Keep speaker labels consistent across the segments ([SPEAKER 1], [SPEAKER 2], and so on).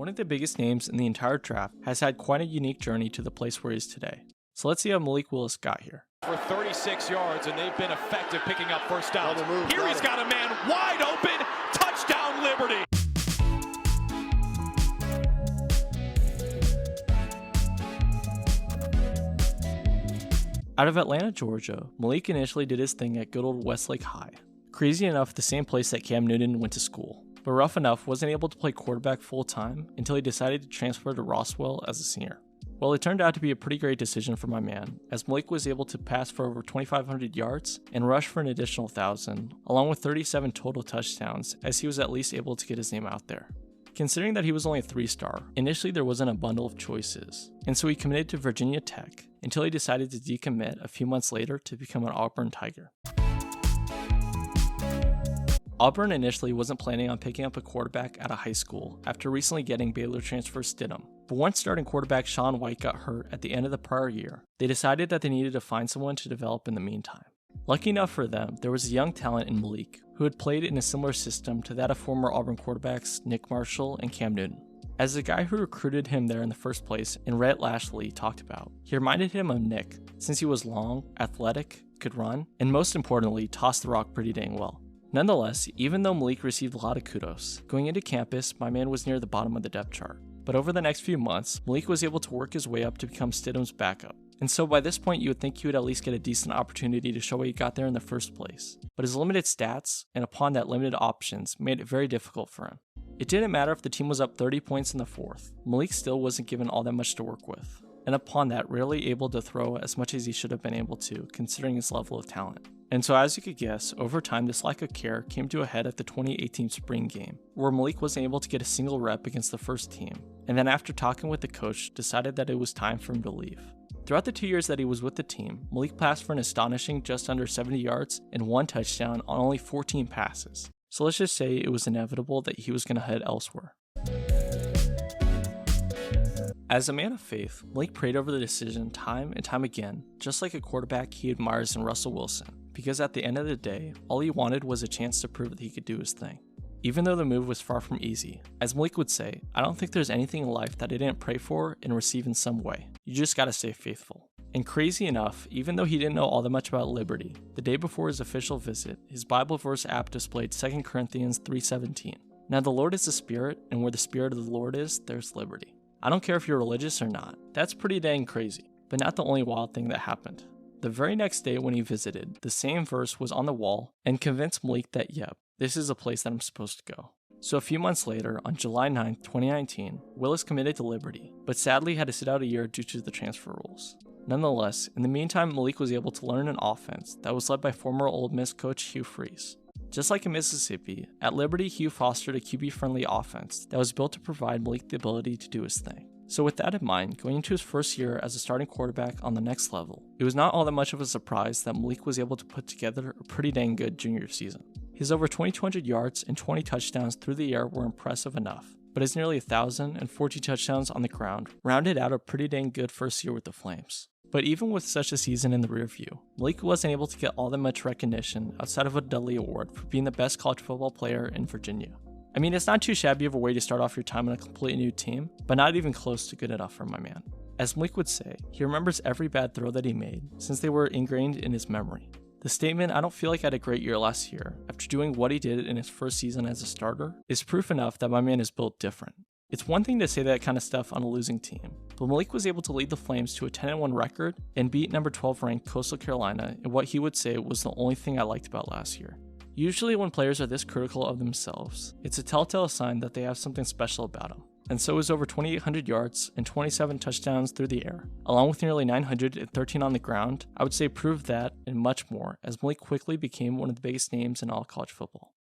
[SPEAKER 1] One of the biggest names in the entire draft has had quite a unique journey to the place where he is today. So let's see how Malik Willis got here.
[SPEAKER 2] For 36 yards, and they've been effective picking up first downs. Here he's got a man wide open. Touchdown, Liberty.
[SPEAKER 1] Out of Atlanta, Georgia, Malik initially did his thing at good old Westlake High. Crazy enough, the same place that Cam Newton went to school. But rough enough, wasn't able to play quarterback full-time until he decided to transfer to Roswell as a senior. Well, it turned out to be a pretty great decision for my man, as Malik was able to pass for over 2,500 yards and rush for an additional 1,000, along with 37 total touchdowns, as he was at least able to get his name out there. Considering that he was only a 3-star, initially there wasn't a bundle of choices, and so he committed to Virginia Tech until he decided to decommit a few months later to become an Auburn Tiger. Auburn initially wasn't planning on picking up a quarterback out of high school after recently getting Baylor transfer Phenom, but once starting quarterback Sean White got hurt at the end of the prior year, they decided that they needed to find someone to develop in the meantime. Lucky enough for them, there was a young talent in Malik, who had played in a similar system to that of former Auburn quarterbacks Nick Marshall and Cam Newton. As the guy who recruited him there in the first place, and Rhett Lashley talked about, he reminded him of Nick, since he was long, athletic, could run, and most importantly, tossed the rock pretty dang well. Nonetheless, even though Malik received a lot of kudos, going into campus, my man was near the bottom of the depth chart. But over the next few months, Malik was able to work his way up to become Stidham's backup. And so by this point, you would think he would at least get a decent opportunity to show why he got there in the first place. But his limited stats, and upon that limited options, made it very difficult for him. It didn't matter if the team was up 30 points in the fourth, Malik still wasn't given all that much to work with. And upon that, rarely able to throw as much as he should have been able to, considering his level of talent. And so as you could guess, over time this lack of care came to a head at the 2018 spring game, where Malik wasn't able to get a single rep against the first team, and then after talking with the coach, decided that it was time for him to leave. Throughout the 2 years that he was with the team, Malik passed for an astonishing just under 70 yards and 1 touchdown on only 14 passes. So let's just say it was inevitable that he was going to head elsewhere. As a man of faith, Malik prayed over the decision time and time again, just like a quarterback he admires in Russell Wilson, because at the end of the day, all he wanted was a chance to prove that he could do his thing. Even though the move was far from easy, as Malik would say, I don't think there's anything in life that I didn't pray for and receive in some way. You just gotta stay faithful. And crazy enough, even though he didn't know all that much about Liberty, the day before his official visit, his Bible verse app displayed 2 Corinthians 3:17. Now the Lord is the Spirit, and where the Spirit of the Lord is, there's liberty. I don't care if you're religious or not, that's pretty dang crazy, but not the only wild thing that happened. The very next day when he visited, the same verse was on the wall and convinced Malik that yep, this is a place that I'm supposed to go. So a few months later, on July 9, 2019, Willis committed to Liberty, but sadly had to sit out a year due to the transfer rules. Nonetheless, in the meantime, Malik was able to learn an offense that was led by former Ole Miss coach Hugh Freeze. Just like in Mississippi, at Liberty, Hugh fostered a QB-friendly offense that was built to provide Malik the ability to do his thing. So with that in mind, going into his first year as a starting quarterback on the next level, it was not all that much of a surprise that Malik was able to put together a pretty dang good junior season. His over 2,200 yards and 20 touchdowns through the air were impressive enough, but his nearly 1,040 touchdowns on the ground rounded out a pretty dang good first year with the Flames. But even with such a season in the rear view, Malik wasn't able to get all that much recognition outside of a Dudley Award for being the best college football player in Virginia. I mean, it's not too shabby of a way to start off your time on a completely new team, but not even close to good enough for my man. As Malik would say, he remembers every bad throw that he made, since they were ingrained in his memory. The statement, I don't feel like I had a great year last year, after doing what he did in his first season as a starter, is proof enough that my man is built different. It's one thing to say that kind of stuff on a losing team, but Malik was able to lead the Flames to a 10-1 record and beat number 12 ranked Coastal Carolina in what he would say was the only thing I liked about last year. Usually when players are this critical of themselves, it's a telltale sign that they have something special about them. And so his over 2,800 yards and 27 touchdowns through the air, along with nearly 913 on the ground, I would say proved that and much more, as Malik quickly became one of the biggest names in all college football.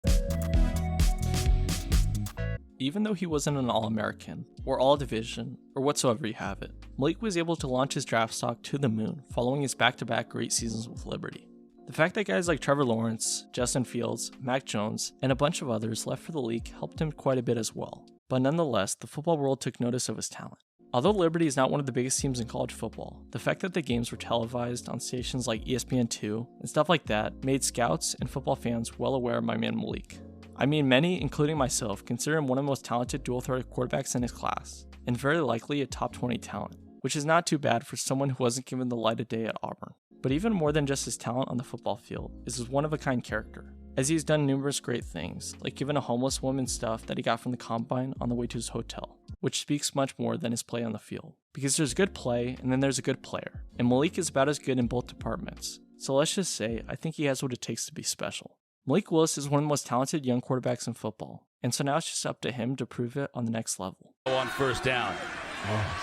[SPEAKER 1] Even though he wasn't an All-American, or All-Division, or whatsoever you have it, Malik was able to launch his draft stock to the moon following his back-to-back great seasons with Liberty. The fact that guys like Trevor Lawrence, Justin Fields, Mac Jones, and a bunch of others left for the league helped him quite a bit as well. But nonetheless, the football world took notice of his talent. Although Liberty is not one of the biggest teams in college football, the fact that the games were televised on stations like ESPN 2 and stuff like that made scouts and football fans well aware of my man Malik. I mean, many, including myself, consider him one of the most talented dual-threat quarterbacks in his class, and very likely a top 20 talent, which is not too bad for someone who wasn't given the light of day at Auburn. But even more than just his talent on the football field is his one-of-a-kind character, as he's done numerous great things, like giving a homeless woman stuff that he got from the combine on the way to his hotel, which speaks much more than his play on the field. Because there's good play, and then there's a good player, and Malik is about as good in both departments, so let's just say I think he has what it takes to be special. Malik Willis is one of the most talented young quarterbacks in football, and so now it's just up to him to prove it on the next level.
[SPEAKER 3] On first down.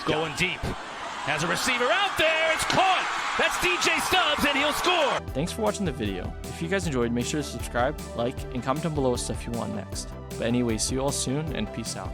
[SPEAKER 3] Going deep. Has a receiver out there. It's caught. That's DJ Stubbs, and he'll score.
[SPEAKER 1] Thanks for watching the video. If you guys enjoyed, make sure to subscribe, like, and comment down below what stuff you want next. But anyway, see you all soon, and peace out.